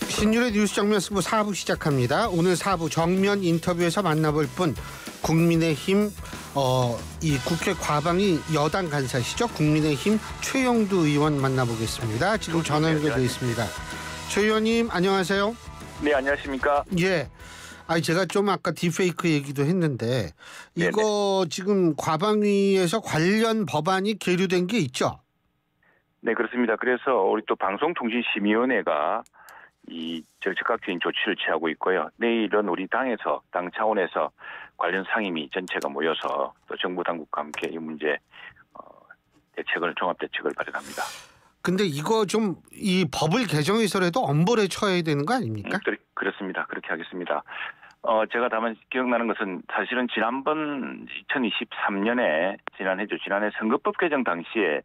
신율의 뉴스 정면 승부 4부 시작합니다. 오늘 4부 정면 인터뷰에서 만나볼 분 국민의힘 이 국회 과방위 여당 간사시죠. 국민의힘 최영두 의원 만나보겠습니다. 지금 전화 연결되어 있습니다. 최 의원님 안녕하세요. 네, 안녕하십니까. 예. 제가 좀 아까 딥페이크 얘기도 했는데 이거 네네. 지금 과방위에서 관련 법안이 계류된 게 있죠? 네, 그렇습니다. 그래서 우리 또 방송통신심의위원회가 이 적극적인 조치를 취하고 있고요. 내일은 우리 당 차원에서 관련 상임위 전체가 모여서 또 정부 당국과 함께 이 문제 종합대책을 발의합니다. 근데 이거 좀 이 법을 개정해서라도 엄벌에 처해야 되는 거 아닙니까? 그렇습니다. 그렇게 하겠습니다. 제가 다만 기억나는 것은 사실은 지난번 2023년에 지난해 선거법 개정 당시에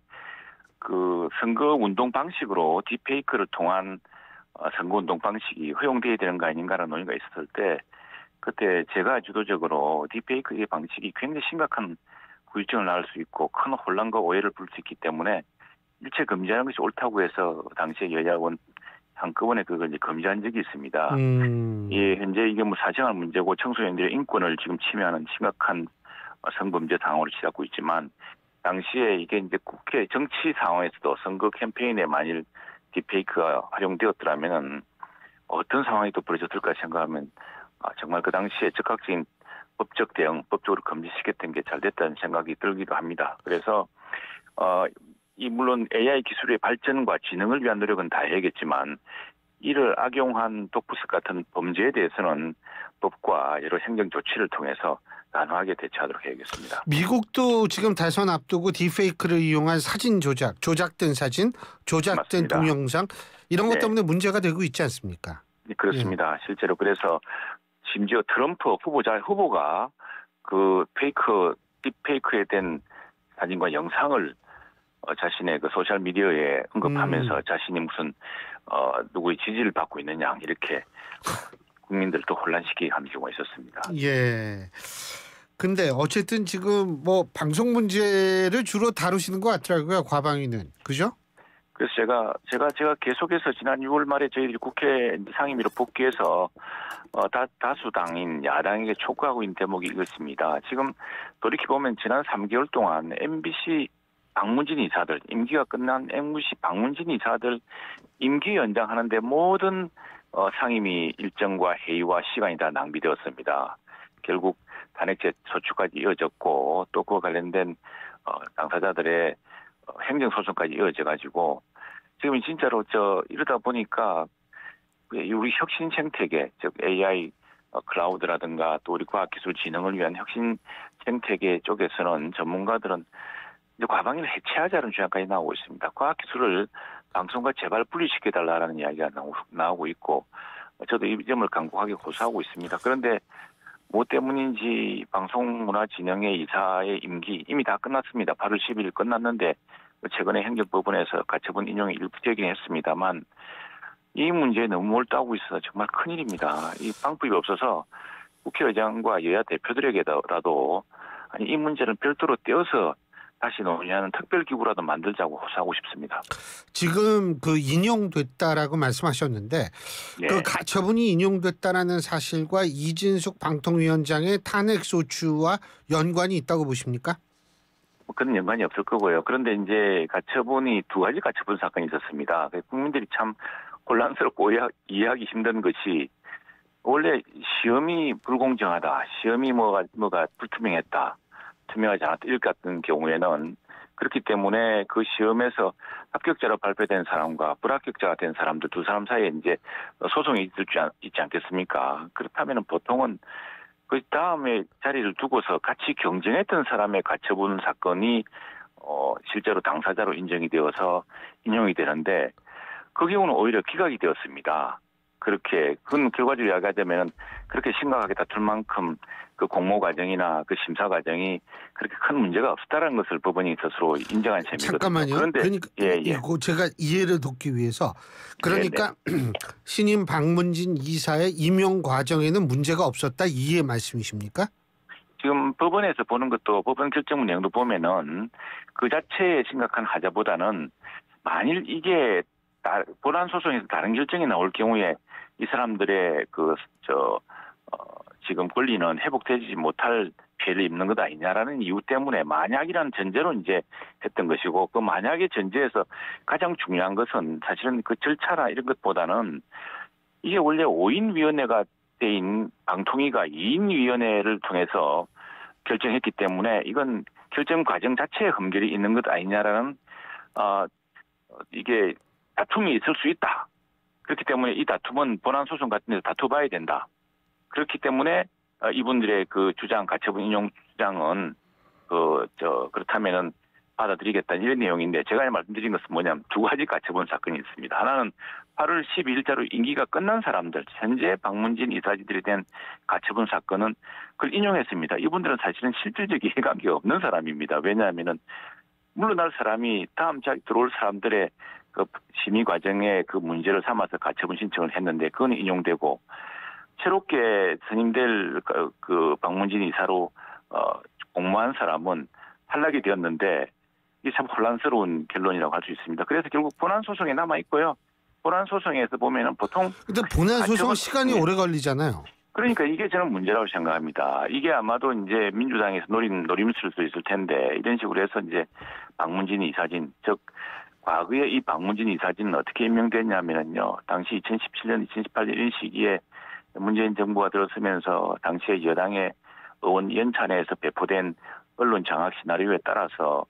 그 선거운동 방식으로 딥페이크를 통한 선거운동 방식이 허용돼야 되는 거 아닌가라는 논의가 있었을 때 그때 제가 주도적으로 딥페이크의 방식이 굉장히 심각한 후유증을 낳을 수 있고 큰 혼란과 오해를 부를 수 있기 때문에 일체 금지하는 것이 옳다고 해서 당시에 여야원 한꺼번에 그걸 이제 금지한 적이 있습니다. 예, 현재 이게 사생활 문제고 청소년들의 인권을 지금 침해하는 심각한 성범죄 상황으로 치닫고 있지만 당시에 이게 이제 국회 정치 상황에서도 선거 캠페인에 만일 딥페이크가 활용되었더라면은 어떤 상황이 또 벌어졌을까 생각하면 정말 그 당시에 적극적인 법적 대응, 법적으로 금지시켰던 게 잘 됐다는 생각이 들기도 합니다. 그래서 물론 AI 기술의 발전과 진흥을 위한 노력은 다 해야겠지만 이를 악용한 독부스 같은 범죄에 대해서는 법과 여러 행정 조치를 통해서 단호하게 대처하도록 해야겠습니다. 미국도 지금 대선 앞두고 딥페이크를 이용한 사진 조작된 사진, 조작된 맞습니다. 동영상 이런 것 때문에 문제가 되고 있지 않습니까? 네, 그렇습니다. 예. 실제로 그래서 심지어 트럼프 후보가 그 딥페이크에 된 사진과 영상을 자신의 그 소셜 미디어에 언급하면서 자신이 무슨 누구의 지지를 받고 있느냐 이렇게 국민들도 혼란시키게 한 경우가 있었습니다. 예. 근데 어쨌든 지금 방송 문제를 주로 다루시는 것 같더라고요. 과방위는. 그죠? 그래서 제가 계속해서 지난 6월 말에 저희들이 국회 상임위로 복귀해서 다수당인 야당에게 촉구하고 있는 대목이 이것입니다. 지금 돌이켜보면 지난 3개월 동안 MBC 박문진 이사들, 임기가 끝난 MBC 박문진 이사들 임기 연장하는데 모든 상임위 일정과 회의와 시간이 다 낭비되었습니다. 결국 탄핵제 소추까지 이어졌고 또 그와 관련된 당사자들의 행정소송까지 이어져가지고 지금 진짜로 이러다 보니까 우리 혁신 생태계, 즉 AI 클라우드라든가 또 우리 과학기술 진흥을 위한 혁신 생태계 쪽에서는 전문가들은 이제 과방위를 해체하자는 주장까지 나오고 있습니다. 과학기술을 방송과 제발 분리시켜달라는 이야기가 나오고 있고 저도 이 점을 강력하게 호소하고 있습니다. 그런데 뭐 때문인지 방송문화진흥회 이사의 임기 이미 다 끝났습니다. 8월 10일 끝났는데 최근에 행정법원에서 가처분 인용이 일부 되긴 했습니다만 이 문제에 너무 몰두하고 있어서 정말 큰일입니다. 이 방법이 없어서 국회의장과 여야 대표들에게라도 이 문제는 별도로 떼어서 다시 논의하는 특별기구라도 만들자고 호소하고 싶습니다. 지금 그 인용됐다라고 말씀하셨는데 네. 그 가처분이 인용됐다라는 사실과 이진숙 방통위원장의 탄핵 소추와 연관이 있다고 보십니까? 그런 연관이 없을 거고요. 그런데 이제 가처분이 두 가지 가처분 사건이 있었습니다. 국민들이 참 혼란스럽고 이해하기 힘든 것이 원래 시험이 불공정하다, 시험이 뭐가 불투명했다, 투명하지 않았다 이렇게 같은 경우에는 그렇기 때문에 그 시험에서 합격자로 발표된 사람과 불합격자가 된 사람들 두 사람 사이에 이제 소송이 있지 않겠습니까? 그렇다면 보통은 그 다음에 자리를 두고서 같이 경쟁했던 사람의 가처분 사건이 실제로 당사자로 인정이 되어서 인용이 되는데 그 경우는 오히려 기각이 되었습니다. 그렇게 그건 결과적으로 이야기하자면 그렇게 심각하게 다툴 만큼 그 공모 과정이나 그 심사 과정이 그렇게 큰 문제가 없었다는 것을 법원이 스스로 인정한 셈이거든요. 잠깐만요. 그런데 그러니까 이거 제가 이해를 돕기 위해서 그러니까 신임 박문진 이사의 임용 과정에는 문제가 없었다 이 말씀이십니까? 지금 법원에서 보는 것도 법원 결정문 내용도 보면은 그 자체의 심각한 하자보다는 만일 이게 본안 소송에서 다른 결정이 나올 경우에 이 사람들의 지금 권리는 회복되지 못할 피해를 입는 것 아니냐라는 이유 때문에 만약이라는 전제로 이제 했던 것이고, 그 만약의 전제에서 가장 중요한 것은 사실은 그 절차나 이런 것보다는 이게 원래 5인 위원회가 때인 방통위가 2인 위원회를 통해서 결정했기 때문에 이건 결정 과정 자체에 흠결이 있는 것 아니냐라는 이게 다툼이 있을 수 있다. 그렇기 때문에 이 다툼은 본안 소송 같은 데서 다투봐야 된다. 그렇기 때문에 이분들의 그 주장, 가처분 인용 주장은 그렇다면은 받아들이겠다 이런 내용인데, 제가 말씀드린 것은 뭐냐면 두 가지 가처분 사건이 있습니다. 하나는 8월 12일자로 임기가 끝난 사람들, 현재 박문진 이사직들에 대한 가처분 사건은 그걸 인용했습니다. 이분들은 사실은 실질적 이해관계가 없는 사람입니다. 왜냐하면은 물러날 사람이 다음 들어올 사람들의 그 심의 과정에 그 문제를 삼아서 가처분 신청을 했는데 그건 인용되고, 새롭게 선임될 그 박문진 이사로 공모한 사람은 탈락이 되었는데 이게 참 혼란스러운 결론이라고 할 수 있습니다. 그래서 결국 본안 소송에 남아 있고요. 본안 소송에서 보면은 보통 근데 본안 소송 시간이 오래 걸리잖아요. 그러니까 이게 저는 문제라고 생각합니다. 이게 아마도 이제 민주당에서 노림수일 수 있을 텐데, 이런 식으로 해서 이제 박문진 이사진, 즉 과거에 이 박문진 이사진은 어떻게 임명됐냐면요, 당시 2017년, 2018년 이런 시기에 문재인 정부가 들어서면서 당시에 여당의 의원 연찬회에서 배포된 언론 장악 시나리오에 따라서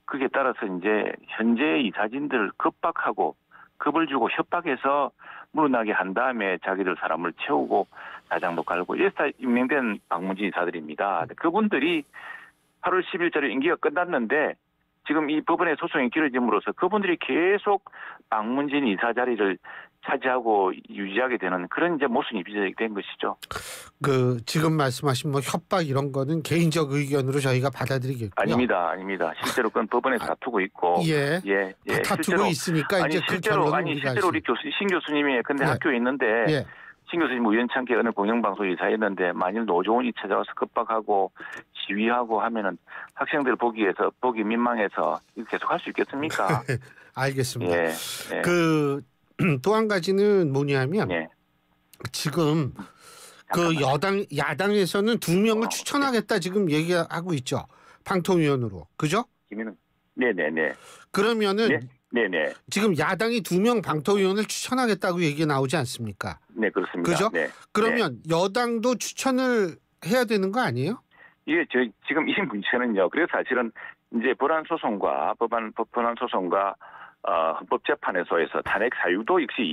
그게 따라서 이제 현재 이사진들을 급박하고 급을 주고 협박해서 물러나게 한 다음에 자기들 사람을 채우고 사장도 갈고 이래서 임명된 박문진 이사들입니다. 그분들이 8월 10일자로 임기가 끝났는데 지금 이 법원의 소송이 길어짐으로써 그분들이 계속 박문진 이사 자리를 차지하고 유지하게 되는 그런 이제 모순이 빚어지게 된 것이죠. 그 지금 말씀하신 뭐 협박 이런 거는 개인적 의견으로 저희가 받아들이겠고요. 아닙니다. 실제로 그건 법원에서 다투고 있고, 다투고 실제로, 있으니까 이제 실제로 우리 신 교수님이 근데 학교에 있는데 신 교수님 우연찮게 어느 공영방송 이사였는데 만일 노조원이 찾아와서 급박하고 시위하고 하면은 학생들 보기 민망해서 이거 계속 할 수 있겠습니까? 알겠습니다. 그 또 한 가지는 뭐냐면 지금 그 야당에서는 2명을 추천하겠다 지금 얘기하고 있죠. 방통위원으로. 그죠? 네네네. 그러면은 네네. 지금 야당이 2명 방통위원을 추천하겠다고 얘기 나오지 않습니까? 네, 그렇습니다. 그죠? 네. 그러면 여당도 추천을 해야 되는 거 아니에요? 예, 지금 이 문제는요. 그래서 사실은 이제 법안 소송과 헌법재판소에서 탄핵 사유도 역시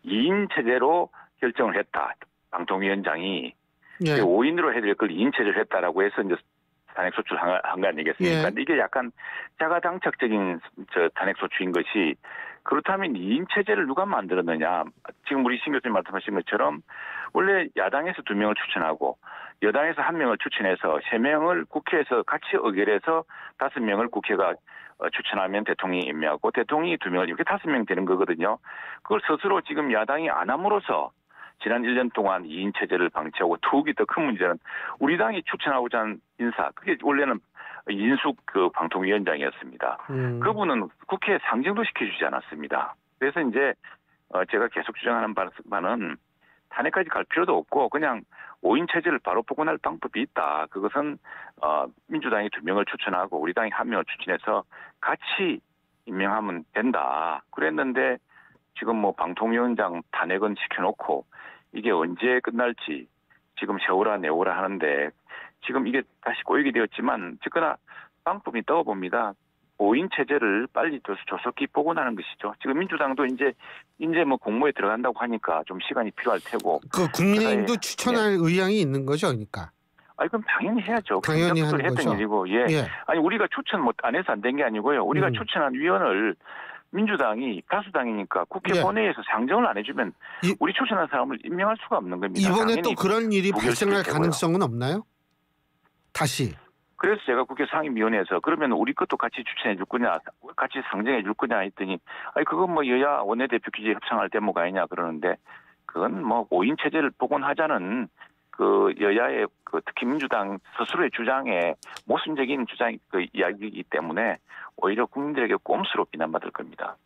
2인 체제로 결정을 했다. 방통위원장이 5인으로 해야 될 걸 2인 체제를 했다라고 해서 이제 탄핵 소추를 한 거 아니겠습니까? 근데 이게 약간 자가당착적인 탄핵 소추인 것이, 그렇다면 2인 체제를 누가 만들었느냐? 지금 우리 신 교수님 말씀하신 것처럼 원래 야당에서 2명을 추천하고 여당에서 1명을 추천해서 3명을 국회에서 같이 의결해서 5명을 국회가 추천하면 대통령이 임명하고 대통령이 2명을 이렇게 5명 되는 거거든요. 그걸 스스로 지금 야당이 안 함으로써 지난 1년 동안 2인 체제를 방치하고 더욱이 더 큰 문제는 우리 당이 추천하고자 하는 인사, 그게 원래는 인숙 그 방통위원장이었습니다. 그분은 국회에 상정도 시켜주지 않았습니다. 그래서 이제 제가 계속 주장하는 바는 탄핵까지 갈 필요도 없고 그냥 5인 체제를 바로 복원할 방법이 있다. 그것은 민주당이 2명을 추천하고 우리 당이 1명을 추천해서 같이 임명하면 된다. 그랬는데 지금 뭐 방통위원장 탄핵은 시켜놓고 이게 언제 끝날지 지금 세워라 내오라 하는데 지금 이게 다시 꼬이게 되었지만 즉거나 방법이 있다고 봅니다. 5인 체제를 빨리 조속히 복원하는 것이죠. 지금 민주당도 이제 뭐 공모에 들어간다고 하니까 좀 시간이 필요할 테고. 그 국민의힘도 추천할 의향이 있는 거죠, 그러니까. 그럼 당연히 해야죠. 당연히 하는 했던 거죠. 일이고, 아니 우리가 추천 안 해서 안 된 게 아니고요. 우리가 추천한 위원을 민주당이 다수당이니까 국회 본회의에서 상정을 안 해주면 우리 추천한 사람을 임명할 수가 없는 겁니다. 이번에 또 그런 일이 발생할 가능성은 없나요? 다시. 그래서 제가 국회 상임위원회에서 그러면 우리 것도 같이 추천해 줄 거냐, 같이 상정해 줄 거냐 했더니, 그건 뭐 여야 원내대표 기재 협상할 대목 아니냐 그러는데, 그건 뭐 5인 체제를 복원하자는 그 여야의 그 특히 민주당 스스로의 주장에 모순적인 그 이야기이기 때문에 오히려 국민들에게 꼼수로 비난받을 겁니다.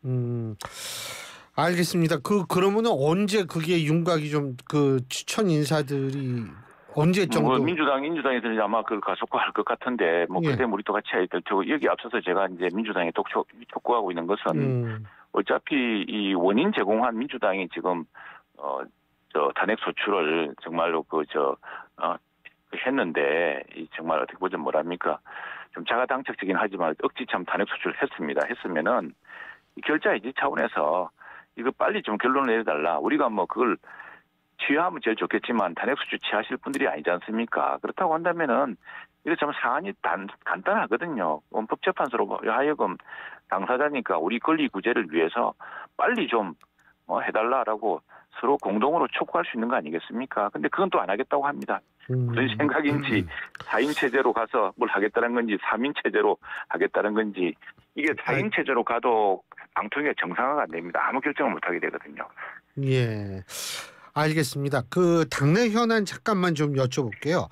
알겠습니다. 그러면은 언제 그게 윤곽이 좀 그 추천 인사들이 언제 정도? 민주당에서는 아마 그걸 가속화할 것 같은데 뭐 예. 그때 우리 또 같이 해야 될 테고 여기 앞서서 제가 이제 민주당에 촉구하고 있는 것은 어차피 이 원인 제공한 민주당이 지금 저 탄핵 소추를 정말로 했는데 이 정말 어떻게 보면 뭐랍니까 좀 자가당착적인 하지만 억지참 탄핵 소추를 했으면은 결자해지 차원에서 이거 빨리 좀 결론을 내려달라. 우리가 뭐 그걸 취하면 제일 좋겠지만 탄핵 소추 취하실 분들이 아니지 않습니까? 그렇다고 한다면은 이거 참 사안이 간단하거든요. 헌법재판소로 하여금 당사자니까 우리 권리 구제를 위해서 빨리 좀 해달라라고 서로 공동으로 촉구할 수 있는 거 아니겠습니까? 근데 그건 또 안 하겠다고 합니다. 무슨 생각인지 4인 체제로 가서 뭘 하겠다는 건지 3인 체제로 하겠다는 건지 이게 4인 체제로 가도 방통위가 정상화가 안 됩니다. 아무 결정을 못 하게 되거든요. 예. 알겠습니다. 그 당내 현안 잠깐만 좀 여쭤볼게요.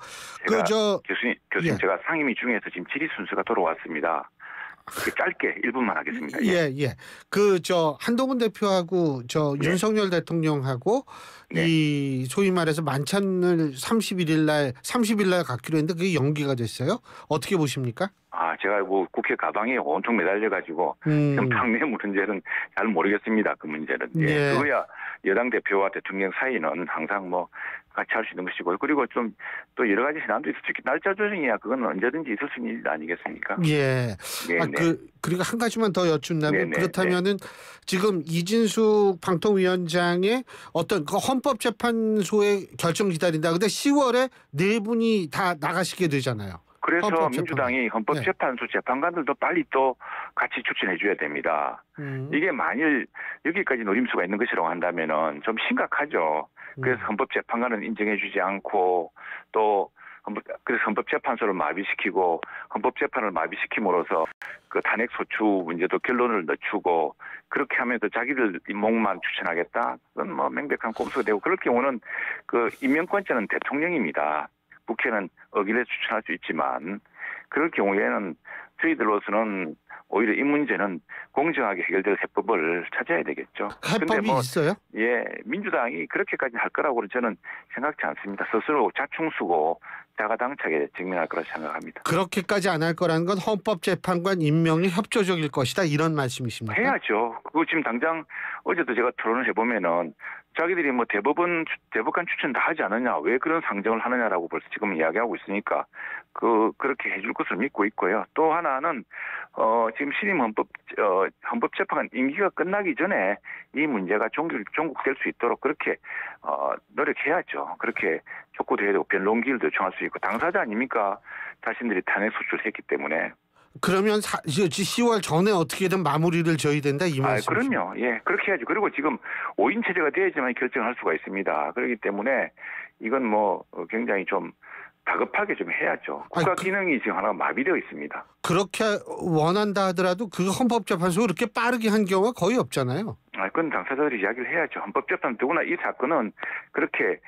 교수님 예. 제가 상임위 중에서 지금 질의 순서가 돌아왔습니다. 짧게 1분만 하겠습니다. 예. 한동훈 대표하고 윤석열 대통령하고 네. 이 소위 말해서 만찬을 30일 날 갖기로 했는데 그게 연기가 됐어요. 어떻게 보십니까? 제가 뭐 국회 가방에 온통 매달려가지고 지금 당내 문제는 잘 모르겠습니다. 그 문제는. 예. 그거야 여당 대표와 대통령 사이는 항상 뭐 같이 할 수 있는 것이고요. 그리고 좀 또 여러 가지 현안도 있을 수 있고 날짜 조정이야 그건 언제든지 있을 수 있는 일 아니겠습니까? 예. 그리고 한 가지만 더 여쭙는다면 그렇다면은 지금 이진숙 방통위원장의 어떤 그 헌법재판소의 결정 기다린다. 근데 10월에 네 분이 다 나가시게 되잖아요. 그래서 민주당이 헌법재판소 재판관들도 빨리 또 같이 추천해 줘야 됩니다. 이게 만일 여기까지 노림수가 있는 것이라고 한다면은 좀 심각하죠. 그래서 헌법재판관은 인정해 주지 않고 또 그래서 헌법재판소를 마비시키고 헌법재판을 마비시킴으로써 그 탄핵 소추 문제도 결론을 늦추고 그렇게 하면서 자기들 목만 추천하겠다. 그건 뭐 명백한 꼼수가 되고 그럴 경우는 그 임명권자는 대통령입니다. 국회는 의결에 추천할 수 있지만 그럴 경우에는 저희들로서는 오히려 이 문제는 공정하게 해결될 해법을 찾아야 되겠죠. 해법이 있어요? 예, 민주당이 그렇게까지 할 거라고는 저는 생각지 않습니다. 스스로 자충수고 자가당착에 직면할 거라 생각합니다. 그렇게까지 안 할 거라는 건 헌법재판관 임명이 협조적일 것이다 이런 말씀이십니까? 해야죠. 그거 지금 당장 어제도 제가 토론을 해보면은 자기들이 뭐 대법관 추천 다 하지 않느냐 왜 그런 상정을 하느냐라고 벌써 지금 이야기하고 있으니까 그렇게 해줄 것을 믿고 있고요. 또 하나는 지금 신임 헌법재판관 임기가 끝나기 전에 이 문제가 종국될 수 있도록 그렇게 노력해야죠. 그렇게 촉구도 해야 되고 변론기일도 요청할 수 있고 당사자 아닙니까? 자신들이 탄핵 소추를 했기 때문에. 그러면 10월 전에 어떻게든 마무리를 져야 된다 이 말씀이죠? 그럼요. 예, 그렇게 해야죠. 그리고 지금 5인 체제가 돼야지만 결정할 수가 있습니다. 그렇기 때문에 이건 뭐 굉장히 좀 다급하게 좀 해야죠. 국가 기능이 지금 하나가 마비되어 있습니다. 그렇게 원한다 하더라도 그 헌법재판소 그렇게 빠르게 한 경우가 거의 없잖아요. 그건 당사자들이 이야기를 해야죠. 헌법재판 더구나 이 사건은 그렇게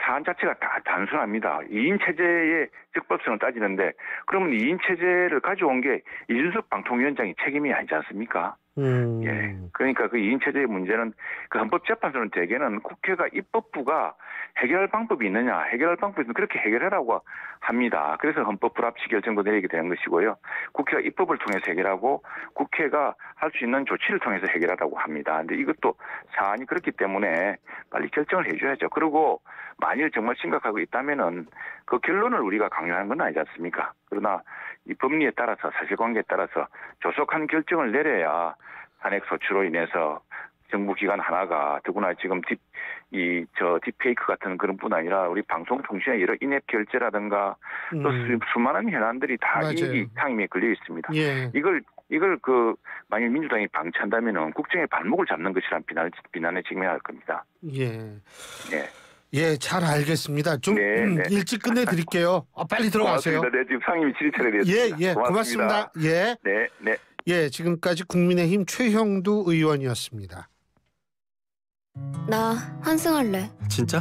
사안 자체가 다 단순합니다. 2인 체제의 적법성을 따지는데 그러면 2인 체제를 가져온 게 이준석 방통위원장이 책임이 아니지 않습니까? 예. 그러니까 그 2인 체제의 문제는 그 헌법재판소는 대개는 국회가 입법부가 해결할 방법이 있느냐 해결할 방법이 있으면 그렇게 해결하라고 합니다. 그래서 헌법 불합치 결정도 내리게 되는 것이고요. 국회가 입법을 통해서 해결하고 국회가 할 수 있는 조치를 통해서 해결하라고 합니다. 근데 이것도 사안이 그렇기 때문에 빨리 결정을 해줘야죠. 그리고 만일 정말 심각하고 있다면은 그 결론을 우리가 강요하는 건 아니지 않습니까? 그러나 이 법리에 따라서 사실관계에 따라서 조속한 결정을 내려야 탄핵 소추로 인해서 정부 기관 하나가 더구나 지금 딥페이크 같은 그런 뿐 아니라 우리 방송통신의 여러 인앱 결제라든가 또 수많은 현안들이 다 이 상임위에 걸려 있습니다. 예. 이걸 만약 민주당이 방치한다면은 국정의 발목을 잡는 것이란 비난에 직면할 겁니다. 예, 잘 알겠습니다. 좀 일찍 끝내드릴게요. 빨리 들어가세요. 고맙습니다. 지금 상임위 질의 차례됐습니다. 예, 고맙습니다. 예. 네. 예, 지금까지 국민의힘 최형두 의원이었습니다. 나 환승할래. 진짜?